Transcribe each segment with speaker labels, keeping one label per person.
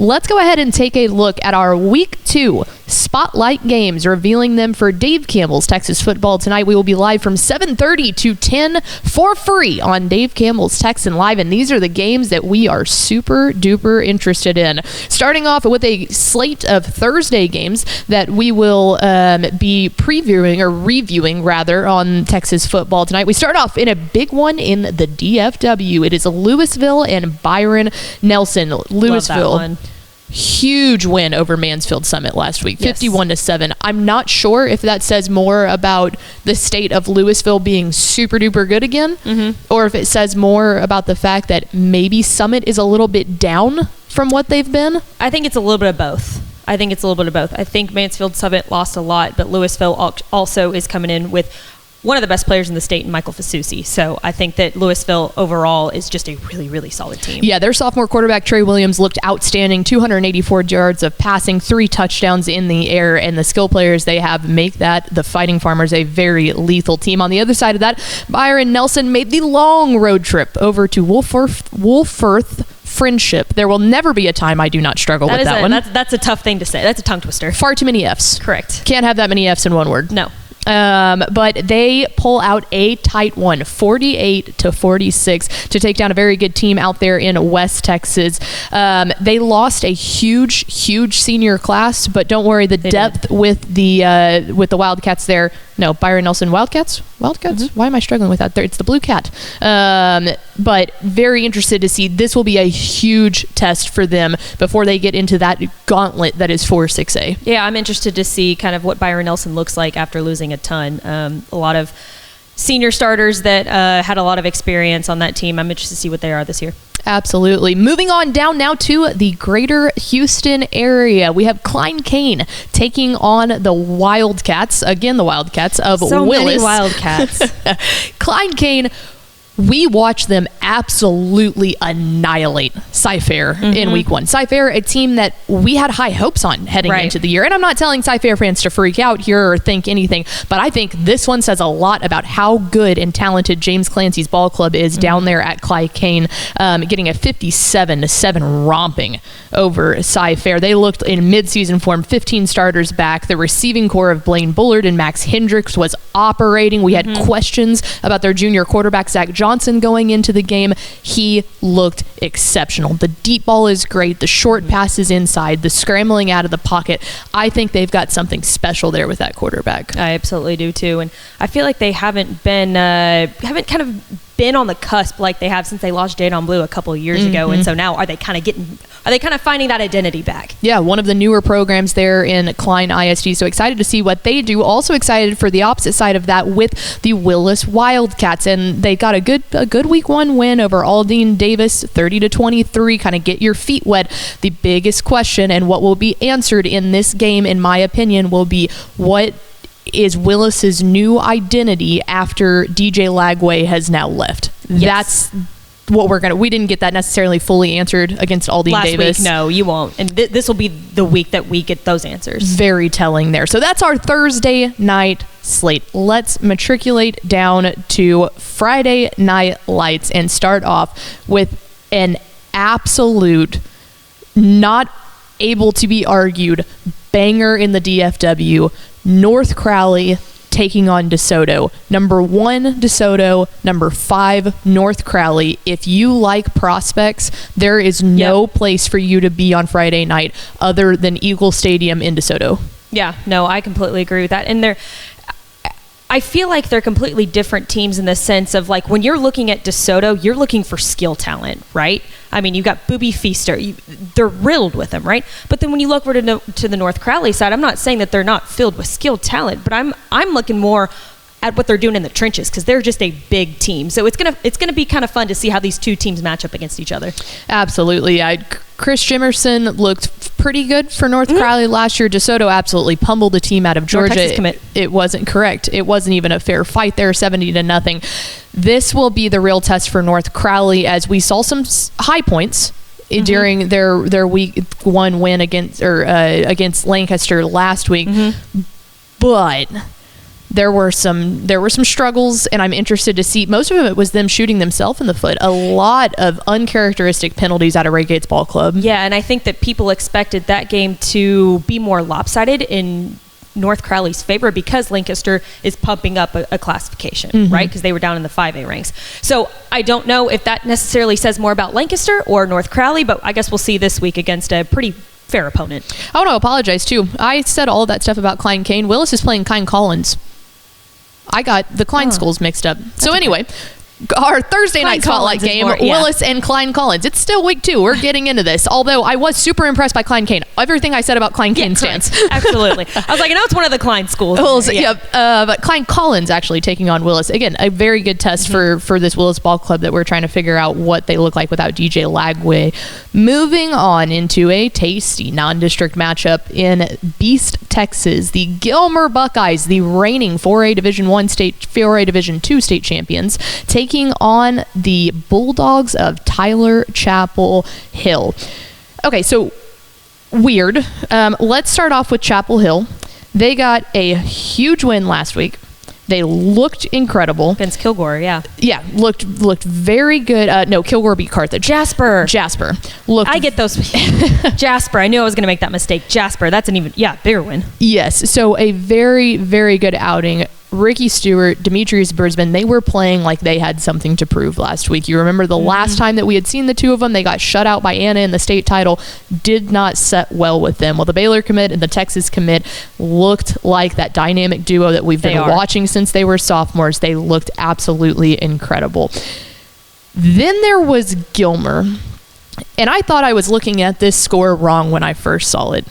Speaker 1: let's go ahead and take a look at our Week 2 Spotlight games, revealing them for Dave Campbell's Texas Football tonight. We will be live from 7:30 to 10 for free on Dave Campbell's Texan Live, and these are the games that we are super duper interested in. Starting off with a slate of Thursday games that we will be previewing or reviewing rather on Texas Football tonight. We start off in a big one in the DFW. It is Louisville and Byron Nelson. Louisville. Huge win over Mansfield Summit last week, 51-7. I'm not sure if that says more about the state of Louisville being super duper good again, or if it says more about the fact that maybe Summit is a little bit down from what they've been.
Speaker 2: I think it's a little bit of both. I think Mansfield Summit lost a lot, but Louisville also is coming in with one of the best players in the state, Michael Fasusi. So I think that Louisville overall is just a really, really solid team.
Speaker 1: Yeah, their sophomore quarterback, Trey Williams, looked outstanding. 284 yards of passing, 3 touchdowns in the air, and the skill players they have make that, the Fighting Farmers, a very lethal team. On the other side of that, Byron Nelson made the long road trip over to Wolfforth Friendship. There will never be a time I do not struggle with that one.
Speaker 2: That's a tough thing to say. That's a tongue twister.
Speaker 1: Far too many F's.
Speaker 2: Correct.
Speaker 1: Can't have that many F's in one word.
Speaker 2: No.
Speaker 1: But they pull out a tight one, 48-46, to take down a very good team out there in West Texas. They lost a huge senior class, but don't worry, the depth with the Wildcats there. No, Byron Nelson Wildcats? Why am I struggling with that? It's the Blue Cat. But very interested to see. This will be a huge test for them before they get into that gauntlet that is 4-6A.
Speaker 2: Yeah, I'm interested to see kind of what Byron Nelson looks like after losing a ton. A lot of senior starters that had a lot of experience on that team. I'm interested to see what they are this year.
Speaker 1: Absolutely. Moving on down now to the greater Houston area. We have Klein Kane taking on the Wildcats. Again, the Wildcats of Willis.
Speaker 2: So many Wildcats.
Speaker 1: Klein Kane, we watched them absolutely annihilate Cy-Fair in week 1. Cy-Fair, a team that we had high hopes on heading into the year. And I'm not telling Cy-Fair fans to freak out here or think anything, but I think this one says a lot about how good and talented James Clancy's ball club is down there at Klein Kane, getting a 57-7 romping over Cy-Fair. They looked in midseason form, 15 starters back. The receiving core of Blaine Bullard and Max Hendricks was operating. We had questions about their junior quarterback, Zach Johnson, going into the game. He looked exceptional. The deep ball is great. The short passes inside, the scrambling out of the pocket. I think they've got something special there with that quarterback.
Speaker 2: I absolutely do too. And I feel like they haven't been on the cusp like they have since they lost Jadon Blue a couple of years ago. And so now are they kind of finding that identity back? Yeah,
Speaker 1: one of the newer programs there in Klein ISD. So excited to see what they do. Also excited for the opposite side of that with the Willis Wildcats. And they got a good week 1 win over Aldine Davis, 30-23. Kind of get your feet wet. The biggest question and what will be answered in this game, in my opinion, will be what is Willis's new identity after DJ Lagway has now left.
Speaker 2: Yes.
Speaker 1: That's what we didn't get that necessarily fully answered against Aldine Davis.
Speaker 2: Week, no, you won't. And this will be the week that we get those answers.
Speaker 1: Very telling there. So that's our Thursday night slate. Let's matriculate down to Friday night lights and start off with an absolute, not able to be argued, banger in the DFW. North Crowley taking on DeSoto. Number 1, DeSoto. Number 5, North Crowley. If you like prospects, there is no place for you to be on Friday night other than Eagle Stadium in DeSoto.
Speaker 2: Yeah, no, I completely agree with that. And I feel like they're completely different teams in the sense of, like, when you're looking at DeSoto, you're looking for skill talent, right? I mean, you've got Booby Feaster. They're riddled with them, right? But then when you look over to the North Crowley side, I'm not saying that they're not filled with skill talent, but I'm looking more at what they're doing in the trenches because they're just a big team. So it's gonna be kind of fun to see how these two teams match up against each other.
Speaker 1: Absolutely. Chris Jimerson looked pretty good for North Crowley last year. DeSoto absolutely pummeled the team out of Georgia. It wasn't correct. It wasn't even a fair fight there, 70-0. This will be the real test for North Crowley, as we saw some high points during their week 1 win against Lancaster last week. But there were some struggles, and I'm interested to see. Most of it was them shooting themselves in the foot. A lot of uncharacteristic penalties out of Regate's ball club.
Speaker 2: Yeah, and I think that people expected that game to be more lopsided in North Crowley's favor because Lancaster is pumping up a classification, right? Because they were down in the 5A ranks. So I don't know if that necessarily says more about Lancaster or North Crowley, but I guess we'll see this week against a pretty fair opponent.
Speaker 1: I want to apologize too. I said all of that stuff about Klein Kane. Willis is playing Klein Collins. I got the Klein schools mixed up. So anyway, our Thursday night spotlight game, Willis and Klein Collins. It's still week 2. We're getting into this. Although I was super impressed by Klein Kane. Everything I said about Klein Kane stands.
Speaker 2: Absolutely. I was like, I know it's one of the Klein schools.
Speaker 1: But Klein Collins actually taking on Willis. Again, a very good test for this Willis ball club that we're trying to figure out what they look like without DJ Lagway. Moving on into a tasty non-district matchup in Beast, Texas. The Gilmer Buckeyes, the reigning 4A Division 1 state, 4A Division 2 state champions, taking on the Bulldogs of Tyler Chapel Hill. Okay, so weird. Let's start off with Chapel Hill. They got a huge win last week. They looked incredible.
Speaker 2: Against Kilgore, yeah.
Speaker 1: Yeah, looked very good. No, Kilgore beat Carthage.
Speaker 2: Jasper.
Speaker 1: Looked.
Speaker 2: I get those. Jasper. I knew I was going to make that mistake. Jasper. That's an even, bigger win.
Speaker 1: Yes. So a very, very good outing. Ricky Stewart, Demetrius Bursman, they were playing like they had something to prove last week. You remember the last time that we had seen the two of them, they got shut out by Anna in the state title. Did not set well with them. Well, the Baylor commit and the Texas commit looked like that dynamic duo that we've been watching since they were sophomores. They looked absolutely incredible. Then there was Gilmer, and I thought I was looking at this score wrong when I first saw it.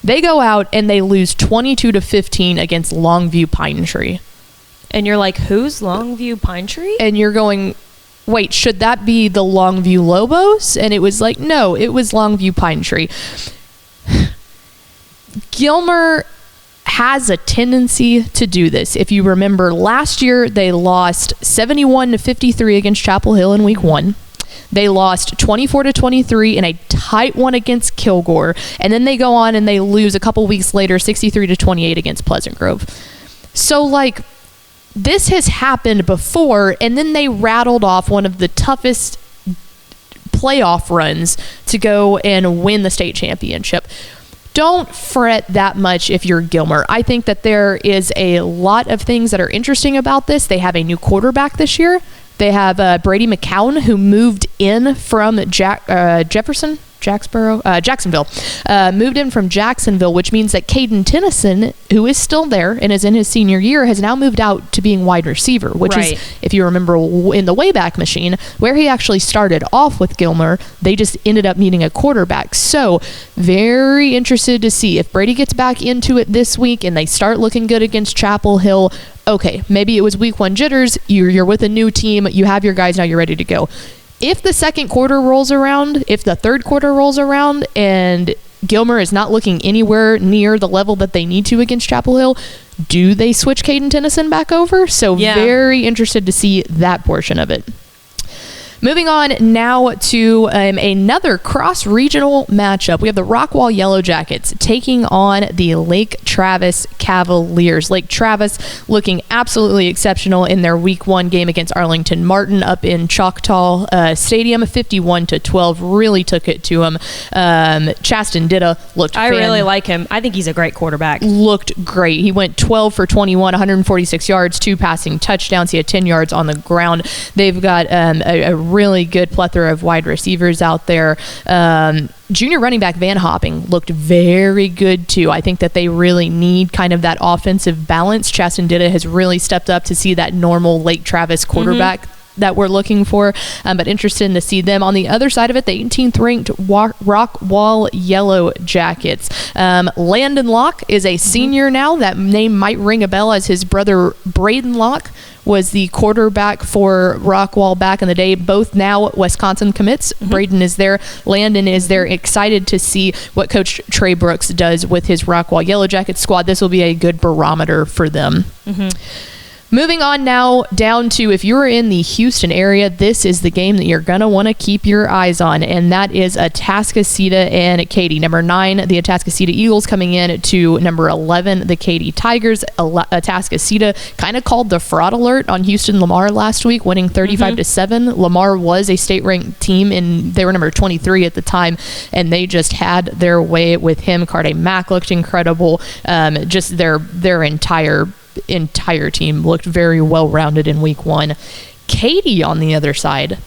Speaker 1: They go out and they lose 22-15 against Longview Pine Tree.
Speaker 2: And you're like, who's Longview Pine Tree?
Speaker 1: And you're going, wait, should that be the Longview Lobos? And it was like, no, it was Longview Pine Tree. Gilmer has a tendency to do this. If you remember, last year they lost 71-53 against Chapel Hill in week 1. They lost 24-23 in a tight one against Kilgore, and then they go on and they lose a couple weeks later 63-28 against Pleasant Grove. So like, this has happened before, and then they rattled off one of the toughest playoff runs to go and win the state championship. Don't fret that much if you're Gilmer. I think that there is a lot of things that are interesting about this. They have a new quarterback this year. They have Brady McCown, who moved in from Jacksonville. Moved in from Jacksonville, which means that Caden Tennyson, who is still there and is in his senior year, has now moved out to being wide receiver, which is, if you remember, in the Wayback Machine, where he actually started off with Gilmer. They just ended up needing a quarterback. So very interested to see if Brady gets back into it this week and they start looking good against Chapel Hill. Okay, maybe it was week 1 jitters. You're with a new team. You have your guys now. You're ready to go. If the second quarter rolls around, if the third quarter rolls around, and Gilmer is not looking anywhere near the level that they need to against Chapel Hill, do they switch Caden Tennyson back over? So very interested to see that portion of it. Moving on now to another cross-regional matchup. We have the Rockwall Yellow Jackets taking on the Lake Travis Cavaliers. Lake Travis looking absolutely exceptional in their Week 1 game against Arlington Martin up in Choctaw Stadium. 51-12, really took it to him. Chaston Ditta looked
Speaker 2: I really like him. I think he's a great quarterback.
Speaker 1: Looked great. He went 12 for 21, 146 yards, 2 passing touchdowns. He had 10 yards on the ground. They've got a really good plethora of wide receivers out there. Junior running back Van Hopping looked very good too. I think that they really need kind of that offensive balance. Chaston Ditta has really stepped up to see that normal Lake Travis quarterback that we're looking for, but interested to see them. On the other side of it, the 18th ranked Rockwall Yellow Jackets. Landon Locke is a senior now. That name might ring a bell, as his brother Braden Locke was the quarterback for Rockwall back in the day. Both now Wisconsin commits. Braden is there. Landon is there. Excited to see what Coach Trey Brooks does with his Rockwall Yellow Jackets squad. This will be a good barometer for them. Moving on now down to, if you're in the Houston area, this is the game that you're going to want to keep your eyes on, and that is Atascosa and Katy. Number 9, the Atascosa Eagles coming in to number 11, the Katy Tigers. Atascosa kind of called the fraud alert on Houston Lamar last week, winning 35-7. Lamar was a state-ranked team, and they were number 23 at the time, and they just had their way with him. Carde Mack looked incredible. Just their entire team looked very well-rounded in week 1. Katy, on the other side,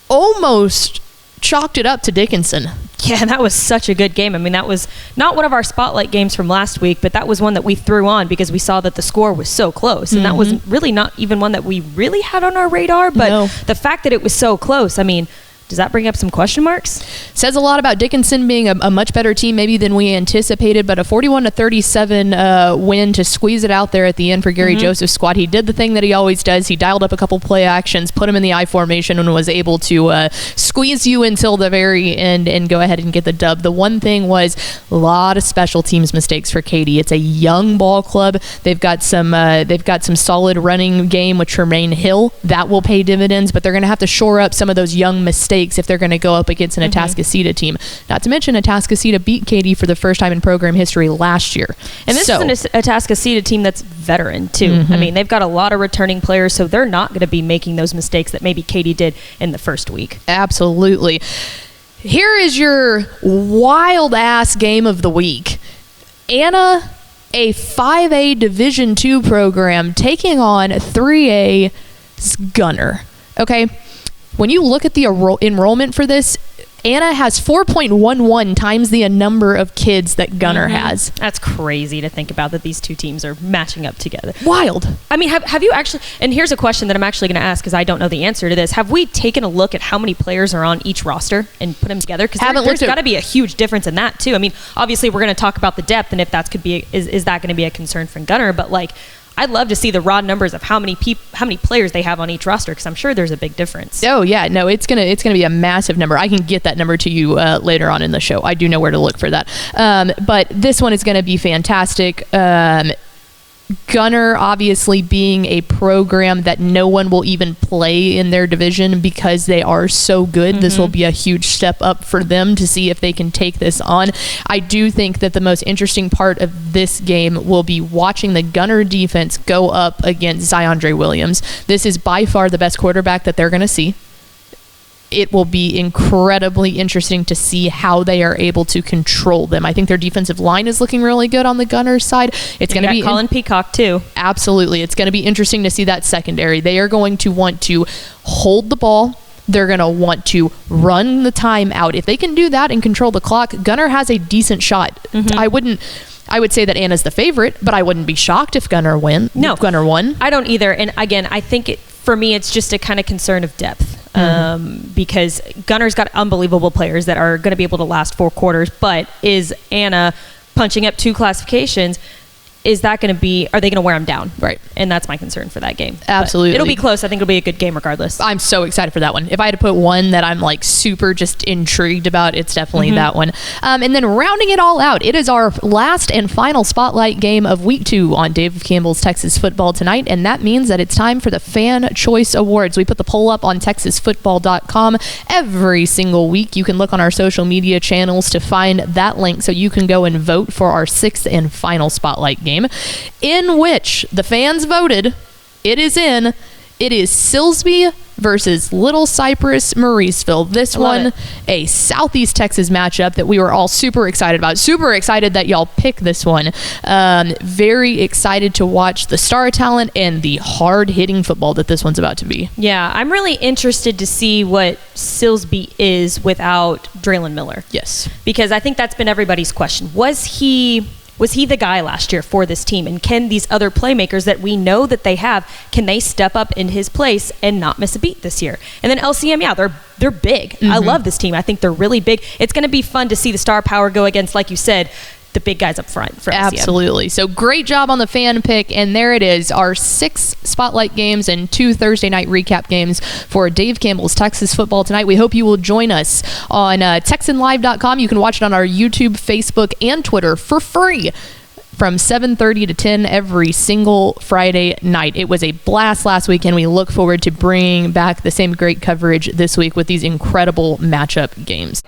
Speaker 1: almost chalked it up to Dickinson.
Speaker 2: Yeah, that was such a good game. I mean, that was not one of our spotlight games from last week, but that was one that we threw on because we saw that the score was so close. And that was really not even one that we really had on our radar, but the fact that it was so close, I mean, does that bring up some question marks?
Speaker 1: Says a lot about Dickinson being a much better team maybe than we anticipated, but a 41-37 win to squeeze it out there at the end for Gary Joseph's squad. He did the thing that he always does. He dialed up a couple play actions, put him in the I formation, and was able to squeeze you until the very end and go ahead and get the dub. The one thing was a lot of special teams mistakes for Katy. It's a young ball club. They've got some solid running game with Tremaine Hill. That will pay dividends, but they're going to have to shore up some of those young mistakes if they're going to go up against an Atascosa team. Not to mention, Atascosa beat Katy for the first time in program history last year.
Speaker 2: And this is an Atascosa team that's veteran, too. I mean, they've got a lot of returning players, so they're not going to be making those mistakes that maybe Katy did in the first week.
Speaker 1: Absolutely. Here is your wild-ass game of the week. Anna, a 5A Division II program, taking on 3A's Gunner. Okay? When you look at the enrollment for this, Anna has 4.11 times the number of kids that Gunner has.
Speaker 2: That's crazy to think about, that these two teams are matching up together.
Speaker 1: Wild.
Speaker 2: I mean, have you actually, and here's a question that I'm actually going to ask because I don't know the answer to this. Have we taken a look at how many players are on each roster and put them together? Because there's got to be a huge difference in that too. I mean, obviously we're going to talk about the depth and if that could be, is that going to be a concern for Gunner? But like, I'd love to see the raw numbers of how many players they have on each roster because I'm sure there's a big difference.
Speaker 1: Oh yeah, no, it's gonna be a massive number. I can get that number to you later on in the show. I do know where to look for that. But this one is going to be fantastic. Gunner obviously being a program that no one will even play in their division because they are so good. This will be a huge step up for them to see if they can take this on. I do think that the most interesting part of this game will be watching the Gunner defense go up against Ziondre Williams. This is by far the best quarterback that they're going to see. It will be incredibly interesting to see how they are able to control them. I think their defensive line is looking really good on the Gunners side. It's going to be
Speaker 2: Colin Peacock too.
Speaker 1: Absolutely. It's going to be interesting to see that secondary. They are going to want to hold the ball. They're going to want to run the time out. If they can do that and control the clock, Gunner has a decent shot. I would say that Anna's the favorite, but I wouldn't be shocked if Gunner won.
Speaker 2: No,
Speaker 1: Gunner won.
Speaker 2: I don't either. And again, I think for me, it's just a kind of concern of depth. Because Gunner's got unbelievable players that are going to be able to last 4 quarters, but is Anna punching up 2 classifications? Is that going to be, are they going to wear them down?
Speaker 1: Right.
Speaker 2: And that's my concern for that game.
Speaker 1: Absolutely.
Speaker 2: But it'll be close. I think it'll be a good game regardless.
Speaker 1: I'm so excited for that one. If I had to put one that I'm like super just intrigued about, it's definitely that one. And then rounding it all out, it is our last and final spotlight game of week 2 on Dave Campbell's Texas Football Tonight. And that means that it's time for the Fan Choice Awards. We put the poll up on TexasFootball.com every single week. You can look on our social media channels to find that link so you can go and vote for our 6th and final spotlight game, in which the fans voted. It is Silsby versus Little Cypress Mauriceville. This one, a Southeast Texas matchup that we were all super excited about. Super excited that y'all picked this one. Very excited to watch the star talent and the hard-hitting football that this one's about to be.
Speaker 2: Yeah, I'm really interested to see what Silsby is without Draylon Miller.
Speaker 1: Yes.
Speaker 2: Because I think that's been everybody's question. Was he the guy last year for this team? And can these other playmakers that we know that they have, can they step up in his place and not miss a beat this year? And then LCM, yeah, they're big. I love this team. I think they're really big. It's going to be fun to see the star power go against, like you said, the big guys up front for LCM.
Speaker 1: Absolutely. So great job on the fan pick. And there it is, our 6 spotlight games and 2 Thursday night recap games for Dave Campbell's Texas Football Tonight. We hope you will join us on TexanLive.com. You can watch it on our YouTube, Facebook, and Twitter for free. from 7:30 to 10 every single Friday night. It was a blast last weekend. We look forward to bringing back the same great coverage this week with these incredible matchup games.